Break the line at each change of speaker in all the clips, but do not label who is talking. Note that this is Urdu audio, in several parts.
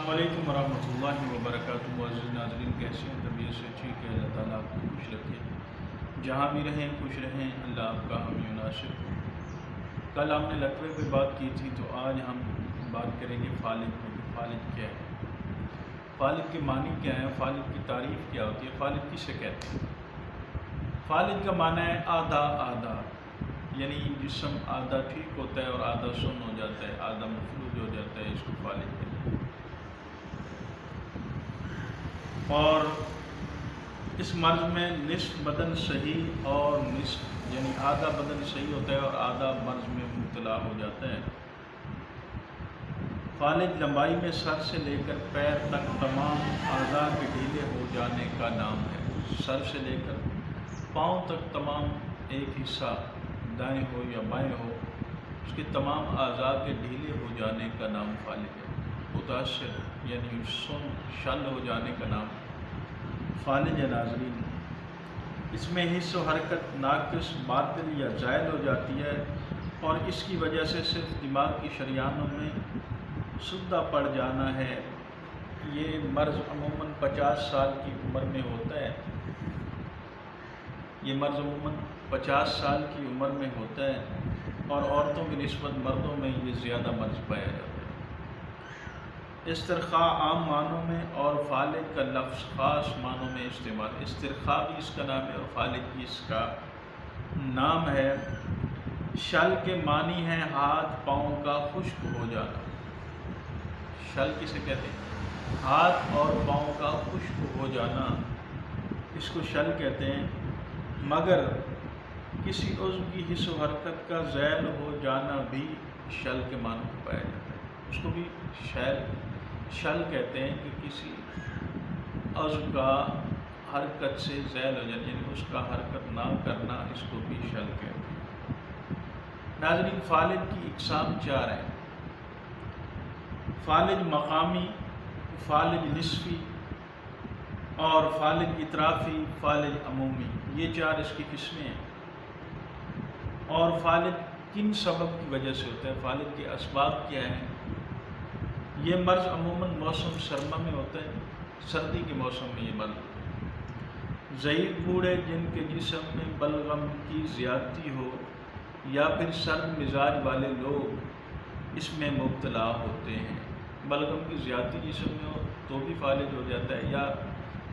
السلام علیکم ورحمۃ اللہ وبرکاتہ۔ معزز ناظرین، کیسے ہیں؟ طبیعت سے ٹھیک ہے؟ اللہ تعالیٰ آپ کو خوش رکھے، جہاں بھی رہیں خوش رہیں، اللہ آپ کا حامی و ناصر ہو۔ کل ہم نے لقبے پہ بات کی تھی، تو آج ہم بات کریں گے فالج پہ کہ فالج کیا ہے، فالج کے معنی کیا ہے، فالج کی تعریف کیا ہوتی ہے، فالج کسے کہتے ہیں۔ فالج کا معنی ہے آدھا آدھا، یعنی جسم آدھا ٹھیک ہوتا ہے اور آدھا سن ہو جاتا ہے، آدھا مفلوج ہو جاتا ہے، اس کو فالج کہتے ہیں۔ اور اس مرض میں نصف بدن صحیح اور نصف یعنی آدھا بدن صحیح ہوتا ہے اور آدھا مرض میں مبتلا ہو جاتا ہے۔ فالج لمبائی میں سر سے لے کر پیر تک تمام اعضاء کے ڈھیلے ہو جانے کا نام ہے۔ سر سے لے کر پاؤں تک تمام ایک حصہ دائیں ہو یا بائیں ہو، اس کے تمام اعضاء کے ڈھیلے ہو جانے کا نام فالج ہے۔ متاثر یعنی سن شل ہو جانے کا نام فالج ہے۔ ناظرین، اس میں حس و حرکت ناقص، باطل یا زائل ہو جاتی ہے، اور اس کی وجہ سے صرف دماغ کی شریانوں میں سدہ پڑ جانا ہے۔ یہ مرض عموماً 50 سال کی عمر میں ہوتا ہے، یہ مرض عموماً 50 سال کی عمر میں ہوتا ہے، اور عورتوں کی نسبت مردوں میں یہ زیادہ مرض پایا جاتا ہے۔ استرخاء عام معنوں میں اور فالج کا لفظ خاص معنوں میں استعمال۔ استرخاء بھی اس کا نام ہے اور فالج بھی اس کا نام ہے۔ شل کے معنی ہے ہاتھ پاؤں کا خشک ہو جانا۔ شل کسے کہتے ہیں؟ ہاتھ اور پاؤں کا خشک ہو جانا، اس کو شل کہتے ہیں۔ مگر کسی عضو کی حس و حرکت کا زائل ہو جانا بھی شل کے معنوں میں پایا جاتا ہے، اس کو بھی شل کہتے ہیں کہ کسی عضو کا حرکت سے زائل ہو جانا، یعنی اس کا حرکت نہ کرنا، اس کو بھی شل کہتے ہیں۔ ناظرین، فالج کی اقسام 4 ہیں: فالج مقامی، فالج نصفی، اور فالج اطرافی، فالج عمومی، یہ 4 اس کی قسمیں ہیں۔ اور فالج کن سبب کی وجہ سے ہوتا ہے، فالج کے اسباب کیا ہیں؟ یہ مرض عموماً موسم سرما میں ہوتا ہے، سردی کے موسم میں یہ مرض ہوتا ہے۔ ضعیف بوڑھے جن کے جسم میں بلغم کی زیادتی ہو یا پھر سرد مزاج والے لوگ اس میں مبتلا ہوتے ہیں۔ بلغم کی زیادتی جسم میں ہو تو بھی فالج ہو جاتا ہے، یا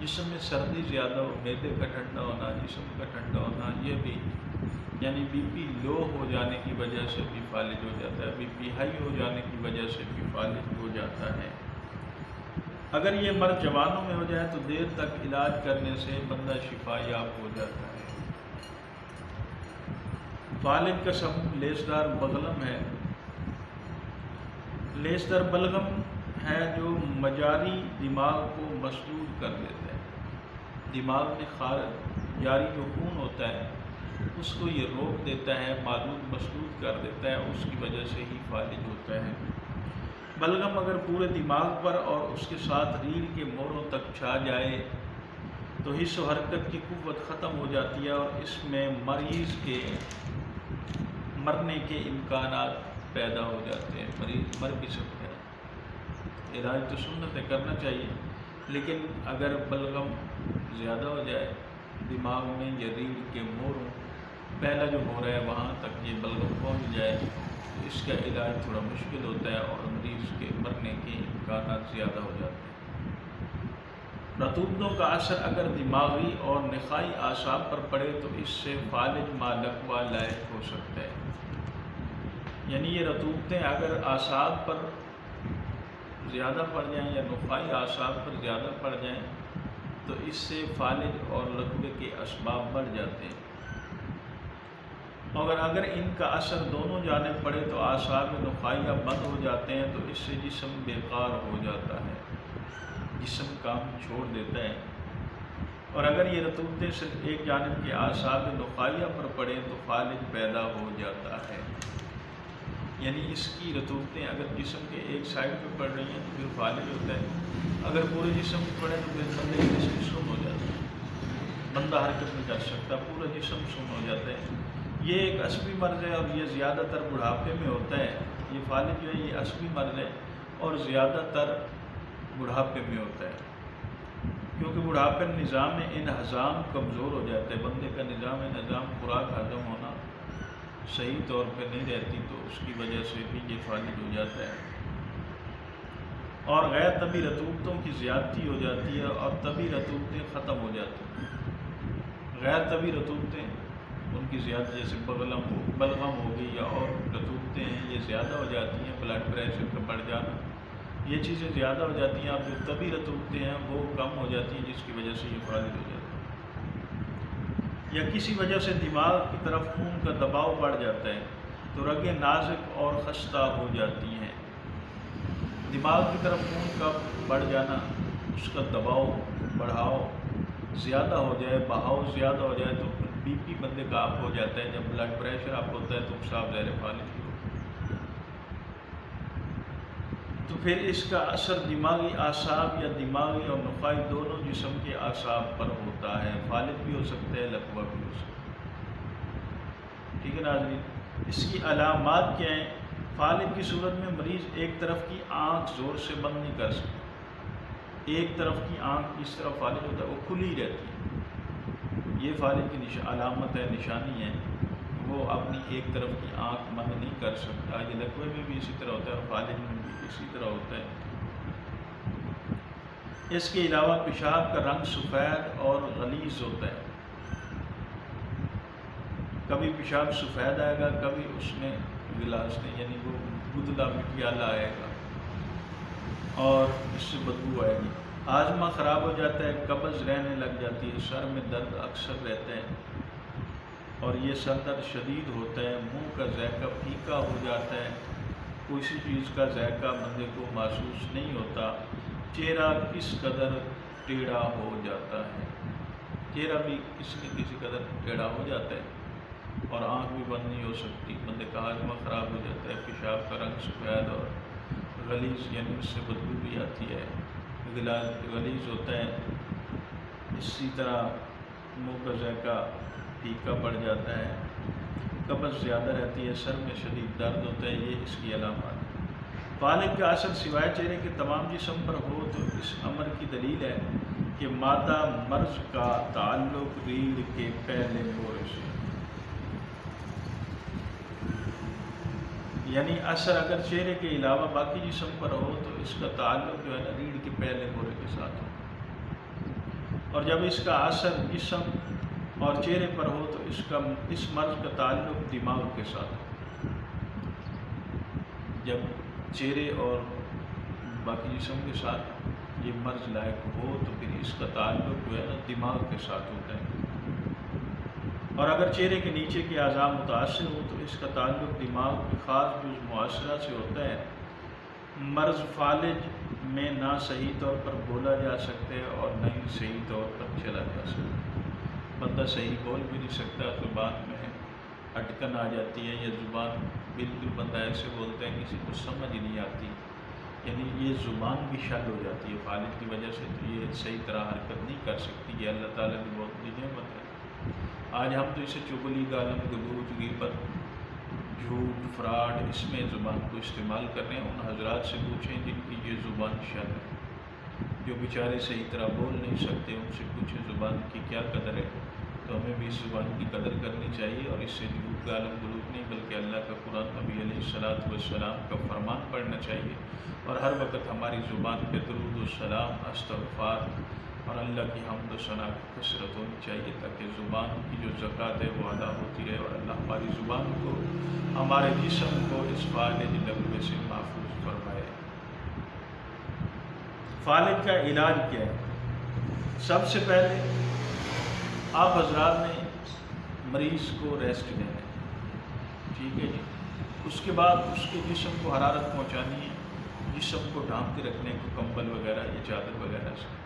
جسم میں سردی زیادہ ہو، معدے کا ٹھنڈا ہونا، جسم کا ٹھنڈا ہونا، یہ بھی یعنی بی پی لو ہو جانے کی وجہ سے بھی فالج ہو جاتا ہے، بی پی ہائی ہو جانے کی وجہ سے بھی فالج ہو جاتا ہے۔ اگر یہ مرض جوانوں میں ہو جائے تو دیر تک علاج کرنے سے بندہ شفا یاب ہو جاتا ہے۔ فالج کا سبب لیسدار بلغم ہے۔ لیسدار بلغم ہے جو مجاری دماغ کو مسدود کر دیتا ہے۔ دماغ میں خارج جاری جو خون ہوتا ہے اس کو یہ روک دیتا ہے، مسدود کر دیتا ہے، اس کی وجہ سے ہی فالج ہوتا ہے۔ بلغم اگر پورے دماغ پر اور اس کے ساتھ ریڑھ کے موڑوں تک چھا جائے تو حس و حرکت کی قوت ختم ہو جاتی ہے، اور اس میں مریض کے مرنے کے امکانات پیدا ہو جاتے ہیں، مریض مر بھی سکتا ہے۔ علاج تو سنت ہے، کرنا چاہیے، لیکن اگر بلغم زیادہ ہو جائے دماغ میں یا ریڑھ کے موڑوں، پہلا جو موڑ ہے وہاں تک یہ بلغم پہنچ جائے تو اس کا علاج تھوڑا مشکل ہوتا ہے اور مریض کے مرنے کے امکانات زیادہ ہو جاتے ہیں۔ رطوبتوں کا اثر اگر دماغی اور نخاعی اعصاب پر پڑے تو اس سے فالج مالقوا لاحق ہو سکتا ہے۔ یعنی یہ رطوبتیں اگر اعصاب پر زیادہ پڑ جائیں یا نخاعی اعصاب پر زیادہ پڑ جائیں تو اس سے فالج اور لقوے کے اسباب بڑھ جاتے ہیں، اور اگر ان کا اثر دونوں جانب پڑے تو اعصاب نخاعیہ بند ہو جاتے ہیں، تو اس سے جسم بیکار ہو جاتا ہے، جسم کام چھوڑ دیتا ہے۔ اور اگر یہ رطوبتیں صرف ایک جانب کے اعصاب نخاعیہ پر پڑے تو فالج پیدا ہو جاتا ہے۔ یعنی اس کی رطوبتیں اگر جسم کے ایک سائڈ پہ پڑ رہی ہیں تو پھر فالج ہوتا ہے، اگر پورے جسم پہ پڑے تو پھر بندے کا جسم سن ہو جاتا ہے، بندہ حرکت نہیں کر سکتا، پورا جسم سن ہو جاتا ہے۔ یہ ایک عصبی مرض ہے اور یہ زیادہ تر بڑھاپے میں ہوتا ہے۔ یہ فالج جو ہے یہ عصبی مرض ہے اور زیادہ تر بڑھاپے میں ہوتا ہے، کیونکہ بڑھاپے نظام انہضام کمزور ہو جاتا ہے، بندے کا نظام خوراک ہضم ہونا صحیح طور پہ نہیں رہتی، تو اس کی وجہ سے بھی یہ فالج ہو جاتا ہے، اور غیر طبی رطوبتوں کی زیادتی ہو جاتی ہے اور طبی رطوبتیں ختم ہو جاتی ہیں۔ غیر طبی رطوبتیں ان کی زیادہ، جیسے بلغم ہو گئی یا اور رطوبتیں ہیں، یہ زیادہ ہو جاتی ہیں، بلڈ پریشر کا بڑھ جانا، یہ چیزیں زیادہ ہو جاتی ہیں، اور جو طبی رطوبتیں ہیں وہ کم ہو جاتی ہیں، جس کی وجہ سے یہ فالج ہو جاتا ہے۔ یا کسی وجہ سے دماغ کی طرف خون کا دباؤ بڑھ جاتا ہے تو رگیں نازک اور خستہ ہو جاتی ہیں۔ دماغ کی طرف خون کا بڑھ جانا، اس کا دباؤ بڑھاؤ زیادہ ہو جائے، بہاؤ زیادہ ہو جائے تو بی پی بندے کا اپ ہو جاتا ہے، جب بلڈ پریشر اپ ہوتا ہے تو صاف ظاہر فالج ہو۔ تو پھر اس کا اثر دماغی اعصاب یا دماغی اور نخاعی دونوں جسم کے اعصاب پر ہوتا ہے، فالج بھی ہو سکتا ہے، لقوہ بھی ہو سکتا ہے۔ ٹھیک ہے ناظرین، اس کی علامات کیا ہیں؟ فالج کی صورت میں مریض ایک طرف کی آنکھ زور سے بند نہیں کر سکتا، ایک طرف کی آنکھ اس طرف فالج ہوتا ہے وہ کھلی رہتی ہے، یہ فالج کی علامت ہے، نشانی ہے، وہ اپنی ایک طرف کی آنکھ بند نہیں کر سکتا۔ یہ لقوے میں بھی اسی طرح ہوتا ہے اور فالج میں بھی اسی طرح ہوتا ہے۔ اس کے علاوہ پیشاب کا رنگ سفید اور غلیظ ہوتا ہے، کبھی پیشاب سفید آئے گا، کبھی اس میں گلاس نہیں، یعنی وہ گدلا مٹیالہ آئے گا اور اس سے بدبو آئے گی۔ ہاضمہ خراب ہو جاتا ہے، قبض رہنے لگ جاتی ہے، سر میں درد اکثر رہتا ہے اور یہ سر درد شدید ہوتا ہے، منہ کا ذائقہ پھیکا ہو جاتا ہے، کسی چیز کا ذائقہ بندے کو محسوس نہیں ہوتا، چہرہ کس قدر ٹیڑھا ہو جاتا ہے، چہرہ بھی کسی قدر ٹیڑھا ہو جاتا ہے اور آنکھ بھی بند نہیں ہو سکتی، بندے کا ہاضمہ خراب ہو جاتا ہے، پیشاب کا رنگ سفید اور غلیظ، یعنی اس سے بدبو بھی آتی ہے، غلیظ ہوتا ہے، اسی طرح منہ کا ذائقہ پھیکا پڑ جاتا ہے، قبض زیادہ رہتی ہے، سر میں شدید درد ہوتا ہے، یہ اس کی علامات ہے۔ فالج کا اثر سوائے چہرے کے تمام جسم پر ہو تو اس امر کی دلیل ہے کہ مادہ مرض کا تعلق ریڑھ کے پہلے مورے سے، یعنی اثر اگر چہرے کے علاوہ باقی جسم پر ہو تو اس کا تعلق جو ہے نا ریڑھ کے پہلے مورے کے ساتھ ہو، اور جب اس کا اثر جسم اور چہرے پر ہو تو اس مرض کا تعلق دماغ کے ساتھ ہو، جب چہرے اور باقی جسم کے ساتھ یہ مرض لاحق ہو تو پھر اس کا تعلق جو ہے نا دماغ کے ساتھ ہوتا ہے، اور اگر چہرے کے نیچے کے اعضاء متاثر ہو تو اس کا تعلق دماغ کے خاص جز معاشرہ سے ہوتا ہے۔ مرض فالج میں نہ صحیح طور پر بولا جا سکتا ہے اور نہ ہی صحیح طور پر چلا جا سکتا، بندہ صحیح بول بھی نہیں سکتا، زبان میں اٹکن آ جاتی ہے، یا زبان بالکل بندہ ایسے بولتا ہے کسی کو سمجھ نہیں آتی، یعنی یہ زبان بھی شل ہو جاتی ہے فالج کی وجہ سے، تو یہ صحیح طرح حرکت نہیں کر سکتی، یہ اللہ تعالیٰ کی بہت بڑی نعمت ہے۔ آج ہم تو اسے چغلی، گالم گلوچ، غیبت، جھوٹ، فراڈ، اس میں زبان کو استعمال کر رہے ہیں۔ ان حضرات سے پوچھیں جن کی یہ زبان شل ہے، جو بیچارے صحیح طرح بول نہیں سکتے، ان سے پوچھیں زبان کی کیا قدر ہے، تو ہمیں بھی اس زبان کی قدر کرنی چاہیے، اور اس سے جھوٹ، گالم گلوچ نہیں بلکہ اللہ کا قرآن، نبی علیہ الصلوۃ والسلام کا فرمان پڑھنا چاہیے، اور ہر وقت ہماری زبان پہ درود و سلام، استغفار اور اللہ کی حمد و ثنا کی کثرت ہونی چاہیے، تاکہ زبان کی جو زکوٰۃ ہے وہ ادا ہوتی رہے، اور اللہ ہماری زبان کو، ہمارے جسم کو اس فالج لقوے سے محفوظ فرمائے۔ فالج کا علاج کیا ہے؟ سب سے پہلے آپ حضرات نے مریض کو ریسٹ دینا ہے، ٹھیک ہے جی، اس کے بعد اس کے جسم کو حرارت پہنچانی ہے، جسم کو ڈھانپ کے رکھنے کو کمبل وغیرہ یا چادر وغیرہ سے،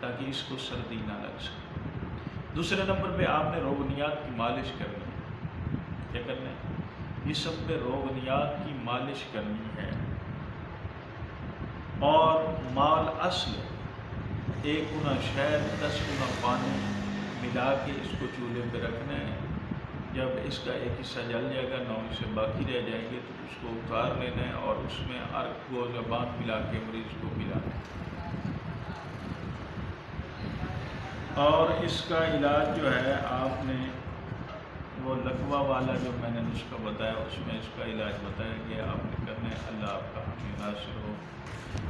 تاکہ اس کو سردی نہ لگ سکے۔ دوسرے نمبر پہ آپ نے روغنیات کی مالش کرنی ہے، کیا کرنا ہے؟ جسم پہ روغنیات کی مالش کرنی ہے، اور مال اصل 1 گنا شہد 10 گنا پانی ملا کے اس کو چولہے پہ رکھنا ہے، جب اس کا ایک حصہ جل جائے گا، 9 حصے باقی رہ جائیں گے، تو اس کو اتار لینا ہے اور اس میں عرق و زبان ملا کے مریض کو پلانا ہے۔ اور اس کا علاج جو ہے آپ نے وہ لقوہ والا جو میں نے نسخہ بتایا اس میں اس کا علاج بتایا کہ آپ نے کرنا ہے۔ اللہ آپ کا حامی ناصر ہو۔